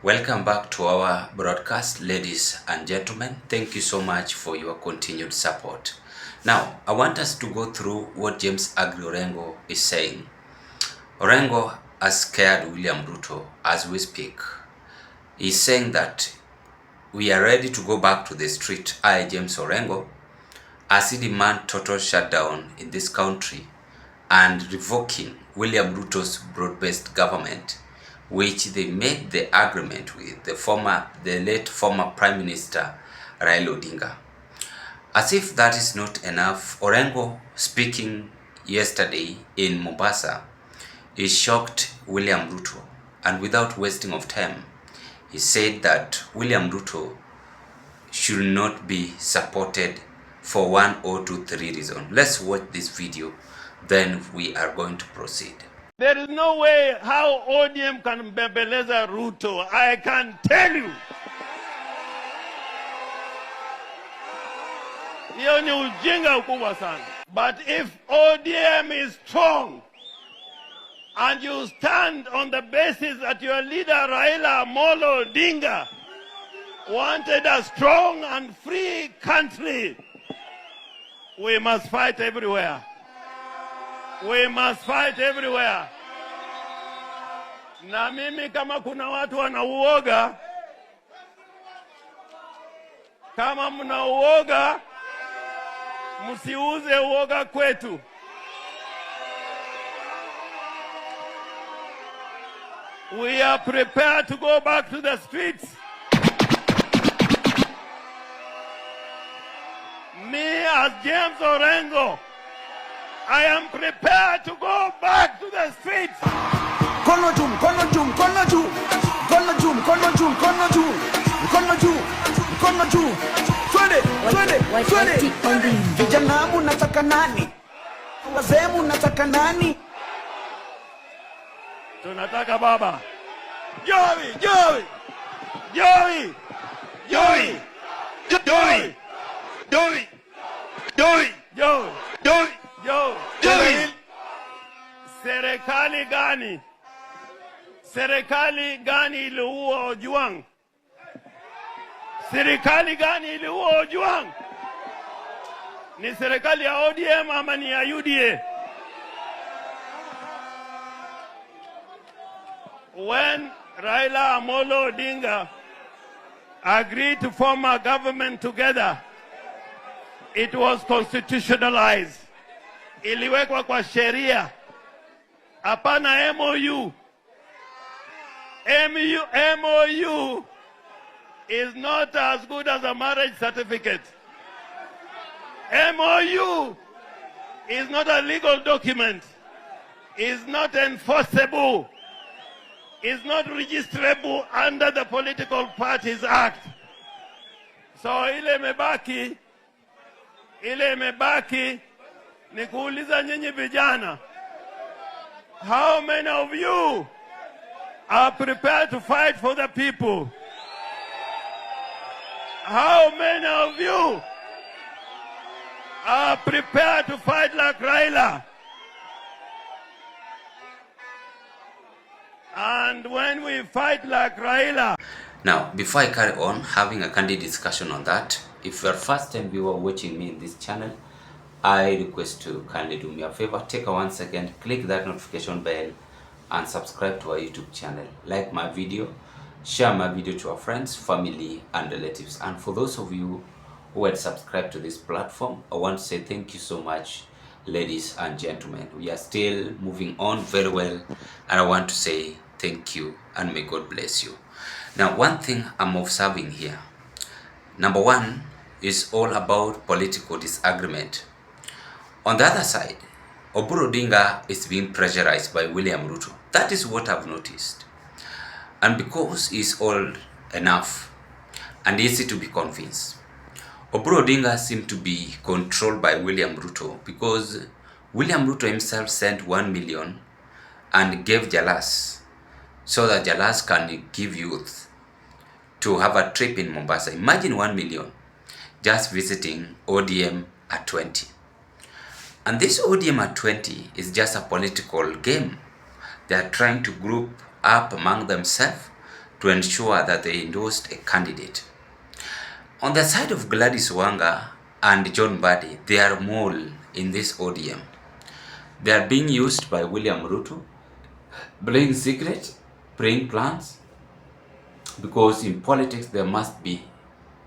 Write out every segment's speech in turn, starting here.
Welcome back to our broadcast, ladies and gentlemen. Thank you so much for your continued support. Now, I want us to go through what James Orengo is saying. Orengo has scared William Ruto as we speak. He's saying that we are ready to go back to the street, James Orengo, as he demands total shutdown in this country and revoking William Ruto's broad-based government, which they made the agreement with the late former Prime Minister Raila Odinga. As if that is not enough, Orengo, speaking yesterday in Mombasa, he shocked William Ruto, and without wasting of time, he said that William Ruto should not be supported for 1 or 2, 3 reasons. Let's watch this video, then we are going to proceed. There is no way how ODM can bembeleza Ruto. I can tell you. Hiyo ni ujinga ukubwa sana. But if ODM is strong and you stand on the basis that your leader Raila Amolo Odinga wanted a strong and free country, we must fight everywhere. We must fight everywhere. Na mimi kama kuna watu wanauoga, kama mna uoga, msiuze uoga kwetu. We are prepared to go back to the streets. Me as James Orengo, I am prepared to go back to the streets. Kono juu, kono juu, kono juu. Kono juu, kono juu, kono juu. Kono juu, kono juu. Twende, twende, twende. Vijana mnataka nani? Wazee mnataka nani? Tunataka baba. Joey, Joey. Joey. Joey. Joey. Joey. Joey. Joey. Joey. Joey. Serikali gani? Serikali gani iliua Ojwang? Serikali gani iliua Ojwang? Ni serikali ya ODM ama ni ya UDA? When Raila Amolo Odinga agreed to form a government together, it was constitutionalized. Iliwekwa kwa sheria. Hapana MOU. MOU is not as good as a marriage certificate. MOU is not a legal document. Is not enforceable. Is not registrable under the Political Parties Act. So ile imebaki ni kuuliza nyinyi vijana, how many of you are prepared to fight for the people? How many of you are prepared to fight like Raila? And when we fight like Raila... Now, before I carry on having a candid discussion on that, if you are first time viewer watching me in this channel, I request to kindly do me a favor, take a 1 second, click that notification bell and subscribe to our YouTube channel. Like my video, share my video to our friends, family and relatives. And for those of you who had subscribed to this platform, I want to say thank you so much, ladies and gentlemen. We are still moving on very well, and I want to say thank you and may God bless you. Now, one thing I'm observing here, number one, is all about political disagreement. On the other side, Oburu Odinga is being pressurized by William Ruto. That is what I've noticed. And because he's old enough and easy to be convinced, Oburu Odinga seemed to be controlled by William Ruto, because William Ruto himself sent 1 million and gave Jalas so that Jalas can give youth to have a trip in Mombasa. Imagine 1 million just visiting ODM at 20. And this ODM at 20 is just a political game. They are trying to group up among themselves to ensure that they endorsed a candidate. On the side of Gladys Wanga and John Mbadi, they are more in this ODM. They are being used by William Ruto, playing secret, playing plans, because in politics there must be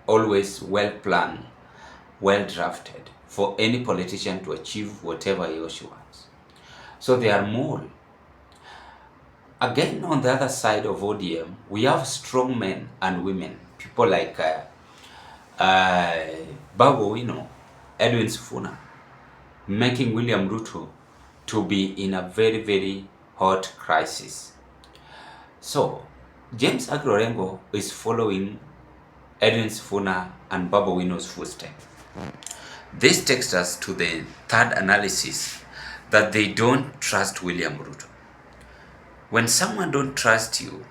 always well planned, well drafted for any politician to achieve whatever he or she wants. So they are more. Again, on the other side of ODM, we have strong men and women, people like Babu, Edwin Sifuna, making William Ruto to be in a very, very hot crisis. So, James Orengo is following Edwin Sifuna and Babu Wino's footsteps. This takes us to the third analysis, that they don't trust William Ruto. When someone don't trust you,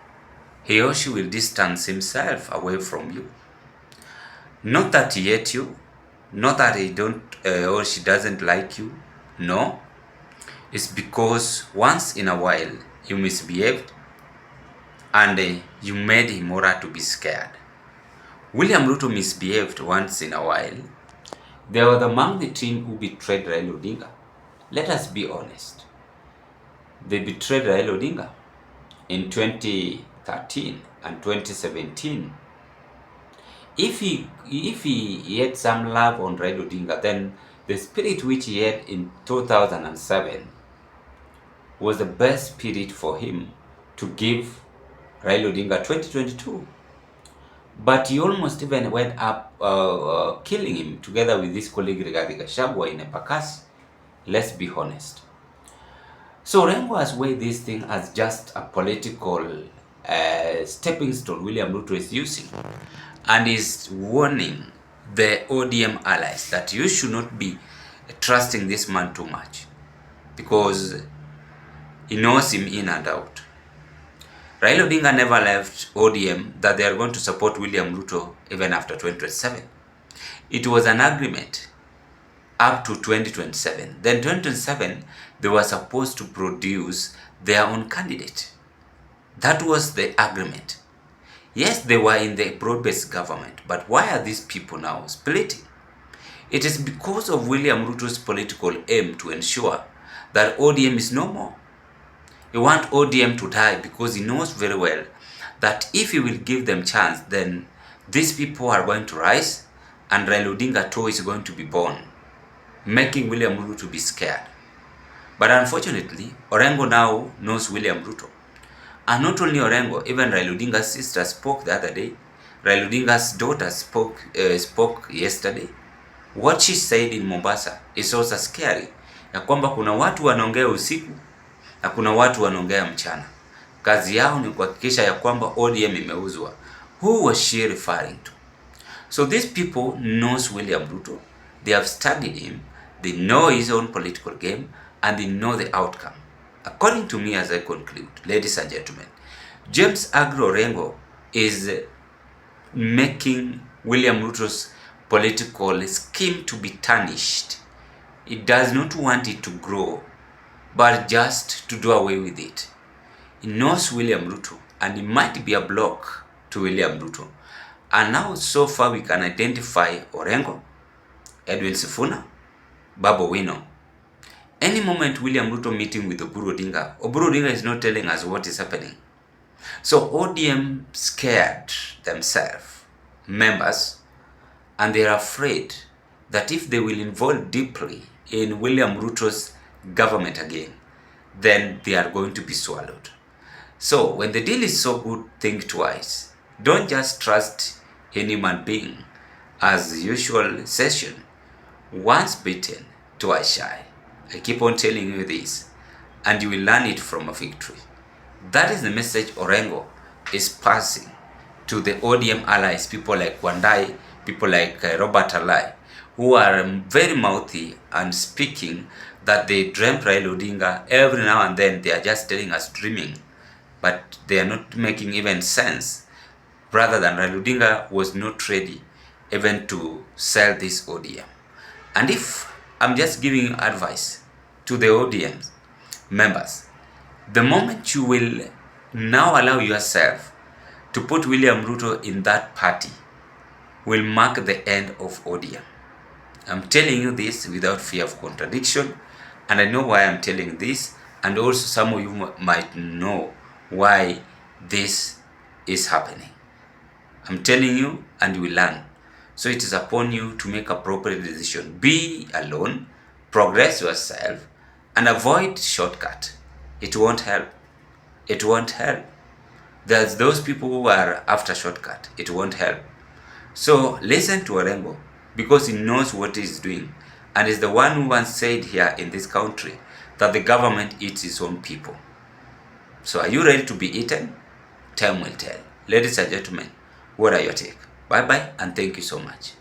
he or she will distance himself away from you. Not that he hates you, not that he don't or she doesn't like you. No, it's because once in a while you misbehaved and you made him or to be scared. William Ruto misbehaved once in a while. They were among the team who betrayed Raila Odinga. Let us be honest. They betrayed Raila Odinga in 2013 and 2017. If he had some love on Raila Odinga, then the spirit which he had in 2007 was the best spirit for him to give Raila Odinga 2022. But he almost even went up killing him together with his colleague Rigathi Gachagua in Embakasi. Let's be honest. So Orengo has weighed this thing as just a political stepping stone William Ruto is using, and is warning the ODM allies that you should not be trusting this man too much, because he knows him in and out. Raila Odinga never left ODM that they are going to support William Ruto even after 2027. It was an agreement up to 2027. Then 2027, they were supposed to produce their own candidate. That was the agreement. Yes, they were in the broad-based government, but why are these people now splitting? It is because of William Ruto's political aim to ensure that ODM is no more. He wants ODM to die because he knows very well that if he will give them chance, then these people are going to rise and Raila Odinga too is going to be born, making William Ruto be scared. But unfortunately, Orengo now knows William Ruto. And not only Orengo, even Raila Odinga's sister spoke the other day. Raila Odinga's daughter spoke yesterday. What she said in Mombasa is also scary. Ya kwamba kuna watu wanaongea usiku na kuna watu wanaongea mchana. Kazi yao ni kuhakikisha ya kwamba ODM imeuzwa. Who was she referring to? So these people knows William Ruto. They have studied him. They know his own political game and they know the outcome. According to me, as I conclude, ladies and gentlemen, James Orengo is making William Ruto's political scheme to be tarnished. He does not want it to grow, but just to do away with it. He knows William Ruto, and he might be a block to William Ruto. And now, so far, we can identify Orengo, Edwin Sifuna, Babu Wino. Any moment William Ruto meeting with Oburu Odinga is not telling us what is happening. So ODM scared themselves, members, and they are afraid that if they will involve deeply in William Ruto's government again, then they are going to be swallowed. So when the deal is so good, think twice. Don't just trust any human being. As usual session, once bitten, twice shy. I keep on telling you this, and you will learn it from a victory. That is the message Orengo is passing to the ODM allies, people like Wandai, people like Robert Alai, who are very mouthy and speaking that they dreamt Raila Odinga. Every now and then they are just telling us dreaming, but they are not making even sense. Rather than Raila Odinga was not ready even to sell this ODM. And if I'm just giving you advice to the ODM members, the moment you will now allow yourself to put William Ruto in that party will mark the end of ODM. I'm telling you this without fear of contradiction, and I know why I'm telling this, and also some of you might know why this is happening. I'm telling you, and you will learn. So it is upon you to make appropriate decision. Be alone, progress yourself, and avoid shortcut. It won't help. It won't help. There's those people who are after shortcut. It won't help. So listen to Orengo, because he knows what he's doing, and is the one who once said here in this country that the government eats its own people. So are you ready to be eaten? Time will tell. Ladies and gentlemen, what are your take? Bye bye, and thank you so much.